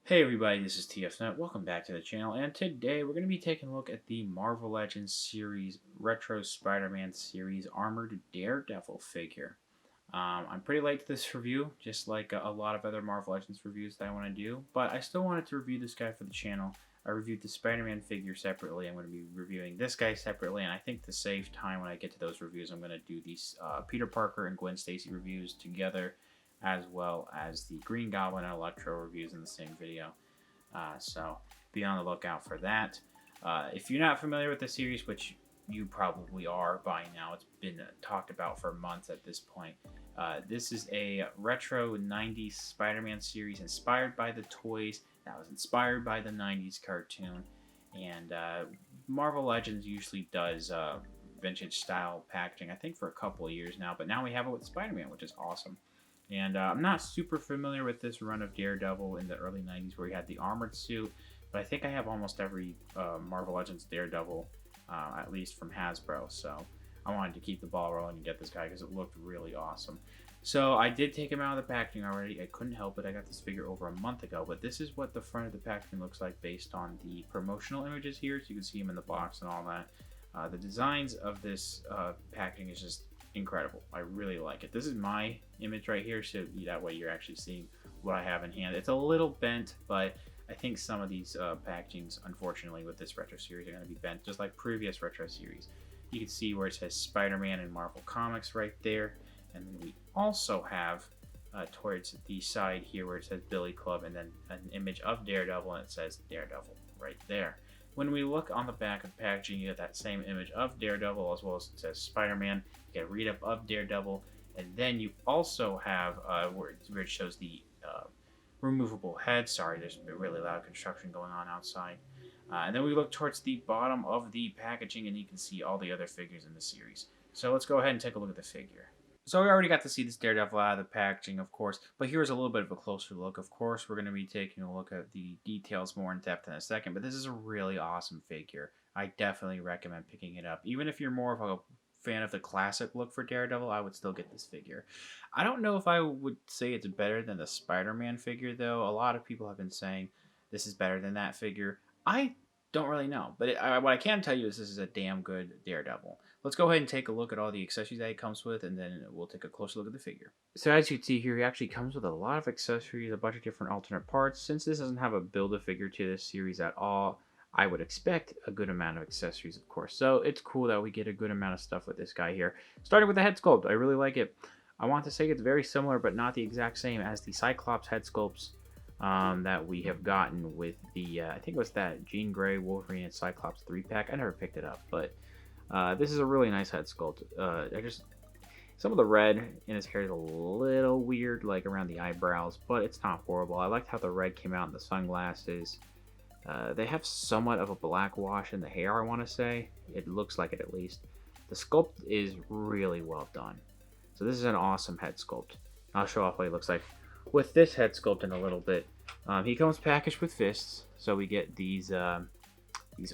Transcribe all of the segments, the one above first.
Hey everybody, this is TFNet. Welcome back to the channel, and today we're going to be taking a look at the Marvel Legends series Retro Spider-Man series Armored Daredevil figure. I'm pretty late to this review, just like a lot of other Marvel Legends reviews that I want to do, but I still wanted to review this guy for the channel. I reviewed the Spider-Man figure separately. I'm going to be reviewing this guy separately, and I think to save time when I get to those reviews, I'm going to do these Peter Parker and Gwen Stacy reviews together, as well as the Green Goblin and Electro reviews in the same video. So be on the lookout for that. If you're not familiar with the series, which you probably are by now, it's been talked about for months at this point. This is a retro 90s Spider-Man series inspired by the toys that was inspired by the 90s cartoon. And Marvel Legends usually does vintage style packaging, I think, for a couple of years now. But now we have it with Spider-Man, which is awesome. And I'm not super familiar with this run of Daredevil in the early 90s where he had the armored suit, but I think I have almost every Marvel Legends Daredevil, at least from Hasbro. So I wanted to keep the ball rolling and get this guy because it looked really awesome. So I did take him out of the packaging already. I couldn't help it. I got this figure over a month ago, but this is what the front of the packaging looks like based on the promotional images here. So you can see him in the box and all that. The designs of this packaging is just incredible. I really like it. This is my image right here, so that way you're actually seeing what I have in hand. It's a little bent, but I think some of these packagings, unfortunately, with this retro series are going to be bent, just like previous retro series. You can see where it says Spider-Man and Marvel Comics right there, and then we also have towards the side here where it says Billy Club, and then an image of Daredevil, and it says Daredevil right there. When we look on the back of the packaging, you get that same image of Daredevil, as well as it says Spider-Man. You get a read-up of Daredevil, and then you also have where it shows the removable head. Sorry, there's really loud construction going on outside. And then we look towards the bottom of the packaging, and you can see all the other figures in the series. So let's go ahead and take a look at the figure. So we already got to see this Daredevil out of the packaging, of course, but here's a little bit of a closer look. Of course, we're going to be taking a look at the details more in depth in a second, but this is a really awesome figure. I definitely recommend picking it up. Even if you're more of a fan of the classic look for Daredevil, I would still get this figure. I don't know if I would say it's better than the Spider-Man figure, though. A lot of people have been saying this is better than that figure. I don't really know, but what I can tell you is this is a damn good Daredevil. Let's go ahead and take a look at all the accessories that it comes with, and then we'll take a closer look at the figure. So as you can see here, he actually comes with a lot of accessories, a bunch of different alternate parts. Since this doesn't have a Build-A-Figure to this series at all, I would expect a good amount of accessories, of course. So it's cool that we get a good amount of stuff with this guy here. Starting with the head sculpt, I really like it. I want to say it's very similar, but not the exact same as the Cyclops head sculpts that we have gotten with the, I think it was that Jean Grey, Wolverine, and Cyclops 3-pack. I never picked it up, but this is a really nice head sculpt. Some of the red in his hair is a little weird, like around the eyebrows, but it's not horrible. I liked how the red came out in the sunglasses. They have somewhat of a black wash in the hair, I want to say. It looks like it at least. The sculpt is really well done. So this is an awesome head sculpt. I'll show off what he looks like with this head sculpt in a little bit. He comes packaged with fists, so we get these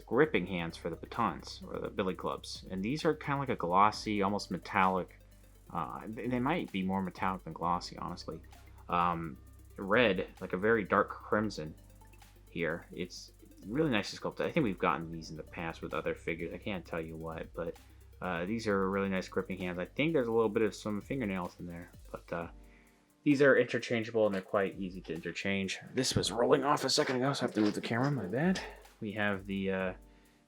gripping hands for the batons, or the billy clubs. And these are kind of like a glossy, almost metallic. They might be more metallic than glossy, honestly. Red, like a very dark crimson here. It's really nice to sculpt. I think we've gotten these in the past with other figures. I can't tell you what, but these are really nice gripping hands. I think there's a little bit of some fingernails in there, but these are interchangeable and they're quite easy to interchange. This was rolling off a second ago, so I have to move the camera, my bad. We have the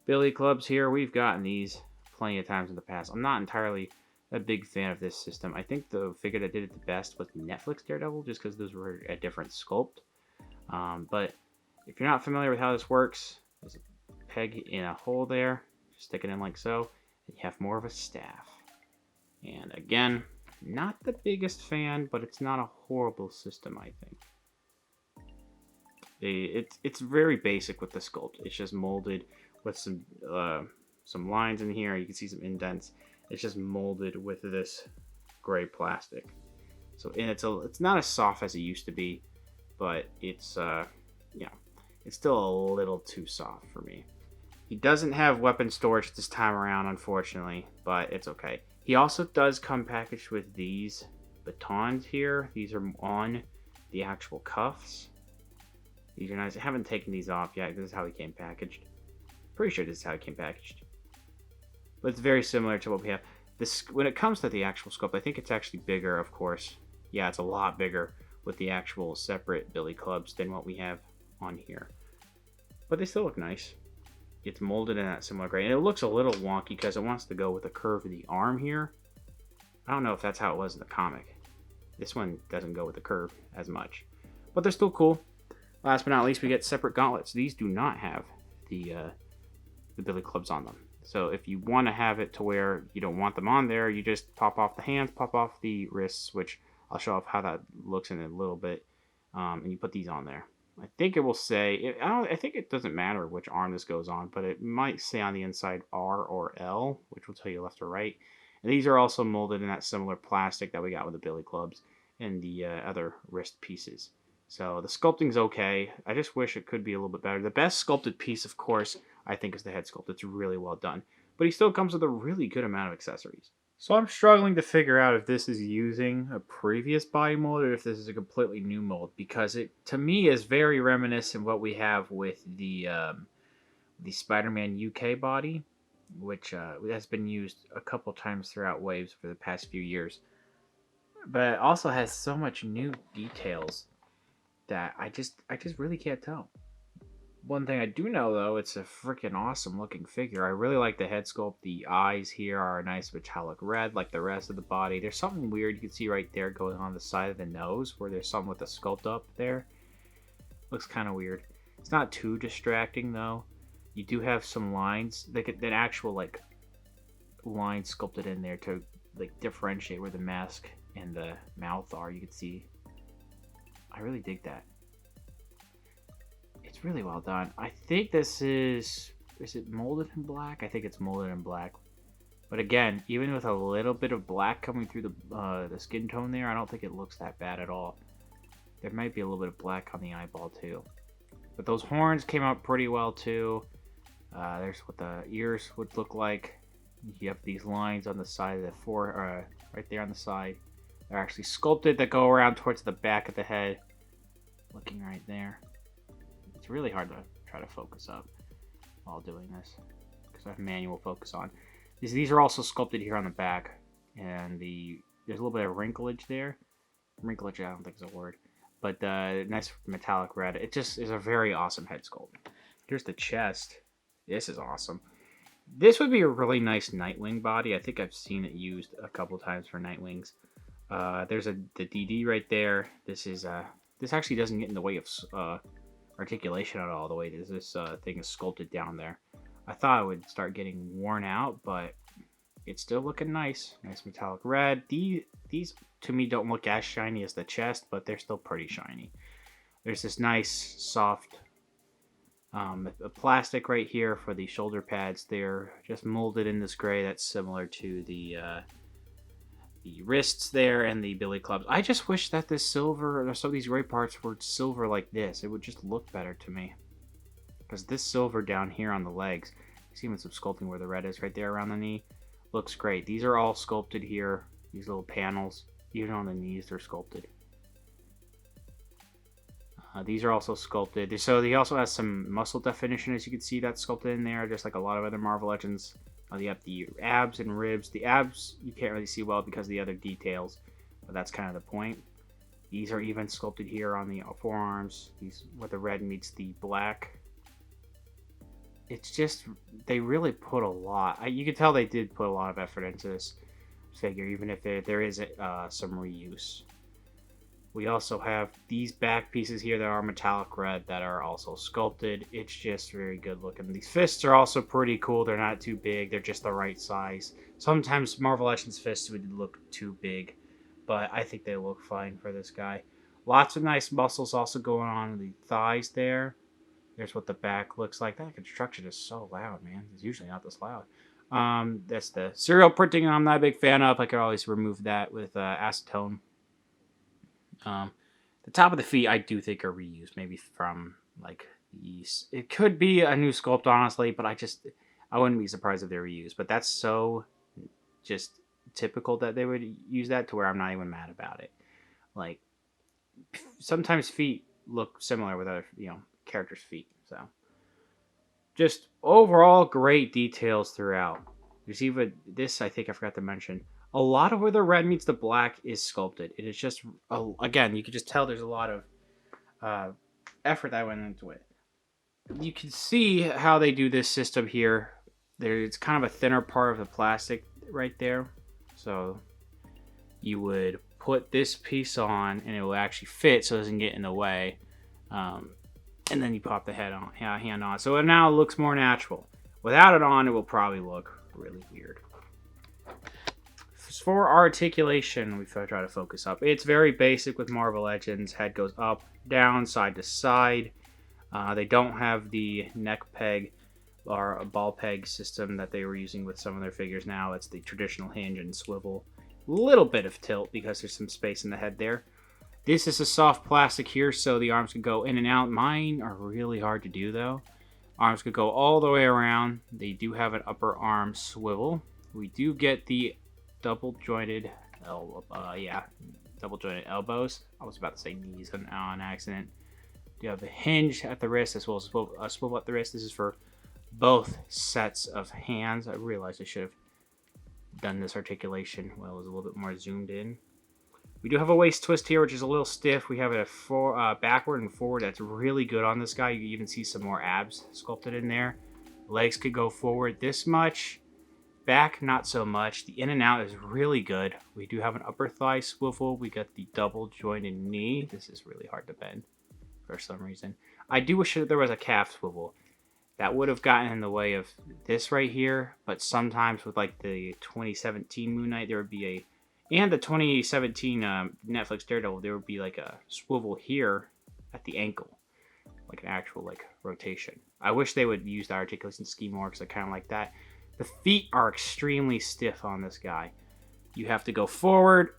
billy clubs here. We've gotten these plenty of times in the past. I'm not entirely a big fan of this system. I think the figure that did it the best was Netflix Daredevil, just because those were a different sculpt. But if you're not familiar with how this works, there's a peg in a hole there. Just stick it in like so, and you have more of a staff. And again, not the biggest fan, but it's not a horrible system, I think. It's very basic with the sculpt. It's just molded with some lines in here. You can see some indents. It's just molded with this gray plastic. So, and it's not as soft as it used to be, but it's it's still a little too soft for me. He doesn't have weapon storage this time around, unfortunately, but it's okay. He also does come packaged with these batons here. These are on the actual cuffs. These are nice. I haven't taken these off yet. This is how he came packaged. Pretty sure this is how it came packaged. But it's very similar to what we have. This, when it comes to the actual sculpt, I think it's actually bigger, of course. Yeah, it's a lot bigger with the actual separate billy clubs than what we have on here. But they still look nice. It's molded in that similar gray. And it looks a little wonky because it wants to go with the curve of the arm here. I don't know if that's how it was in the comic. This one doesn't go with the curve as much. But they're still cool. Last but not least, we get separate gauntlets. These do not have the billy clubs on them. So if you want to have it to where you don't want them on there, you just pop off the hands, pop off the wrists, which I'll show off how that looks in a little bit. And you put these on there. I think it will say, I think it doesn't matter which arm this goes on, but it might say on the inside R or L, which will tell you left or right. And these are also molded in that similar plastic that we got with the billy clubs and the other wrist pieces. So the sculpting's okay. I just wish it could be a little bit better. The best sculpted piece, of course, I think is the head sculpt. It's really well done. But he still comes with a really good amount of accessories. So I'm struggling to figure out if this is using a previous body mold or if this is a completely new mold, because it, to me, is very reminiscent of what we have with the Spider-Man UK body, which has been used a couple times throughout waves for the past few years. But it also has so much new details that I just really can't tell. One thing I do know, though, it's a freaking awesome looking figure. I really like the head sculpt. The eyes here are a nice metallic red like the rest of the body. There's something weird you can see right there going on the side of the nose where there's something with the sculpt up there. Looks kind of weird. It's not too distracting, though. You do have some lines, like an actual like line sculpted in there to like differentiate where the mask and the mouth are. You can see. I really dig that. It's really well done. I think this is it molded in black? I think it's molded in black. But again, even with a little bit of black coming through the skin tone there, I don't think it looks that bad at all. There might be a little bit of black on the eyeball too. But those horns came out pretty well too. There's what the ears would look like. You have these lines on the side of the right there on the side. They're actually sculpted that go around towards the back of the head. Looking right there. It's really hard to try to focus up while doing this because I have manual focus on. These are also sculpted here on the back, and there's a little bit of wrinklage there. Wrinklage, I don't think is a word, but nice metallic red. It just is a very awesome head sculpt. Here's the chest. This is awesome. This would be a really nice Nightwing body. I think I've seen it used a couple times for Nightwings. There's the DD right there. This actually doesn't get in the way of articulation at all, the way this thing is sculpted down there. I thought it would start getting worn out, but it's still looking nice. Nice metallic red. These to me don't look as shiny as the chest, but they're still pretty shiny. There's this nice soft plastic right here for the shoulder pads. They're just molded in this gray that's similar to the wrists there and the billy clubs. I just wish that this silver, or some of these gray parts were silver like this. It would just look better to me. Because this silver down here on the legs, you see even some sculpting where the red is right there around the knee, looks great. These are all sculpted here, these little panels. Even on the knees, they're sculpted. These are also sculpted. So he also has some muscle definition, as you can see, that's sculpted in there, just like a lot of other Marvel Legends. You have the abs and ribs. The abs you can't really see well because of the other details, but that's kind of the point. These are even sculpted here on the forearms. These where the red meets the black. It's just, they really put a lot. You can tell they did put a lot of effort into this figure, even if there is some reuse. We also have these back pieces here that are metallic red that are also sculpted. It's just very good looking. These fists are also pretty cool. They're not too big. They're just the right size. Sometimes Marvel Legends fists would look too big, but I think they look fine for this guy. Lots of nice muscles also going on in the thighs there. There's what the back looks like. That construction is so loud, man. It's usually not this loud. That's the serial printing I'm not a big fan of. I could always remove that with acetone. The top of the feet I do think are reused, maybe from like these. It could be a new sculpt, honestly, but I wouldn't be surprised if they're reused. But that's so just typical that they would use that to where I'm not even mad about it. Like sometimes feet look similar with other, characters' feet. So just overall great details throughout. There's even this, I think I forgot to mention. A lot of where the red meets the black is sculpted. It is just, again, you can just tell there's a lot of uh, effort that went into it. You can see how they do this system here. There's kind of a thinner part of the plastic right there. So you would put this piece on and it will actually fit so it doesn't get in the way. And then you pop the hand on. So it now looks more natural. Without it on, it will probably look really weird. For articulation, we try to focus up. It's very basic with Marvel Legends. Head goes up, down, side to side. They don't have the neck peg or a ball peg system that they were using with some of their figures now. It's the traditional hinge and swivel. Little bit of tilt because there's some space in the head there. This is a soft plastic here, so the arms can go in and out. Mine are really hard to do, though. Arms could go all the way around. They do have an upper arm swivel. We do get the double jointed elbows. I was about to say knees on accident. You have a hinge at the wrist as well as a swivel at the wrist. This is for both sets of hands. I realized I should have done this articulation while it was a little bit more zoomed in. We do have a waist twist here, which is a little stiff. We have a backward and forward that's really good on this guy. You can even see some more abs sculpted in there. Legs could go forward this much. Back, not so much. The in and out is really good. We do have an upper thigh swivel. We got the double jointed knee. This is really hard to bend for some reason. I do wish that there was a calf swivel. That would have gotten in the way of this right here. But sometimes with like the 2017 Moon Knight, there would be and the 2017 Netflix Daredevil, there would be like a swivel here at the ankle. Like an actual like rotation. I wish they would use the articulation scheme more because I kind of like that. The feet are extremely stiff on this guy. You have to go forward,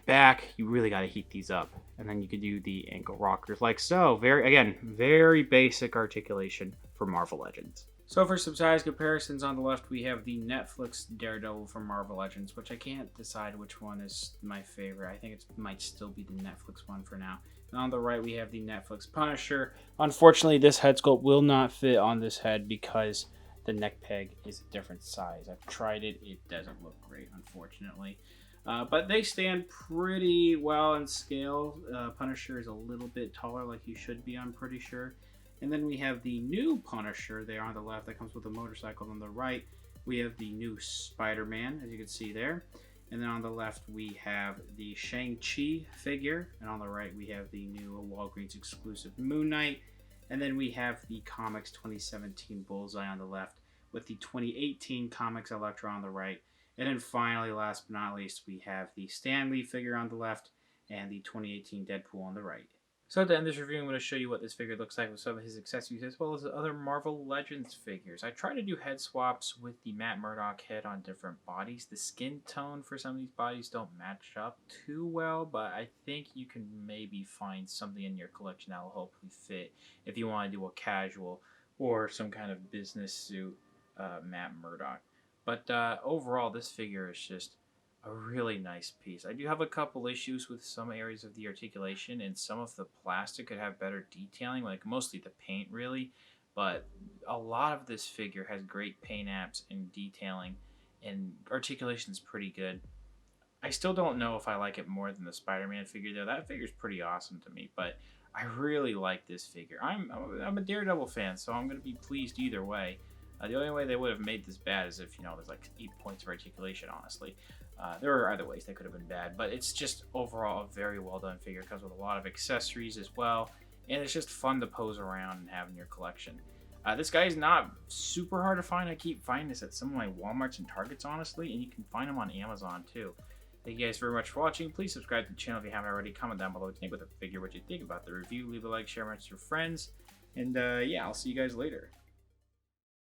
back. You really got to heat these up. And then you could do the ankle rockers like so. Very basic articulation for Marvel Legends. So for some size comparisons, on the left we have the Netflix Daredevil from Marvel Legends, which I can't decide which one is my favorite. I think it might still be the Netflix one for now. And on the right we have the Netflix Punisher. Unfortunately, this head sculpt will not fit on this head because the neck peg is a different size. I've tried it. It doesn't look great, unfortunately. But they stand pretty well in scale. Punisher is a little bit taller like you should be, I'm pretty sure. And then we have the new Punisher there on the left that comes with a motorcycle. On the right, we have the new Spider-Man, as you can see there. And then on the left, we have the Shang-Chi figure. And on the right, we have the new Walgreens exclusive Moon Knight. And then we have the Comics 2017 Bullseye on the left with the 2018 Comics Elektra on the right. And then finally, last but not least, we have the Stan Lee figure on the left and the 2018 Deadpool on the right. So to end this review, I'm going to show you what this figure looks like with some of his accessories as well as other Marvel Legends figures. I try to do head swaps with the Matt Murdock head on different bodies. The skin tone for some of these bodies don't match up too well, but I think you can maybe find something in your collection that will hopefully fit if you want to do a casual or some kind of business suit Matt Murdock. But overall, this figure is just a really nice piece. I do have a couple issues with some areas of the articulation, and some of the plastic could have better detailing, like mostly the paint really, but a lot of this figure has great paint apps and detailing, and articulation is pretty good. I still don't know if I like it more than the Spider-Man figure though. That figure's pretty awesome to me, but I really like this figure. I'm a Daredevil fan, so I'm going to be pleased either way. The only way they would have made this bad is if, there's like 8 points of articulation, honestly. There are other ways they could have been bad, but it's just overall a very well done figure. It comes with a lot of accessories as well, and it's just fun to pose around and have in your collection. This guy is not super hard to find. I keep finding this at some of my Walmarts and Targets, honestly, and you can find them on Amazon too. Thank you guys very much for watching. Please subscribe to the channel if you haven't already. Comment down below what you think about the figure, what you think about the review. Leave a like, share with your friends, and yeah, I'll see you guys later.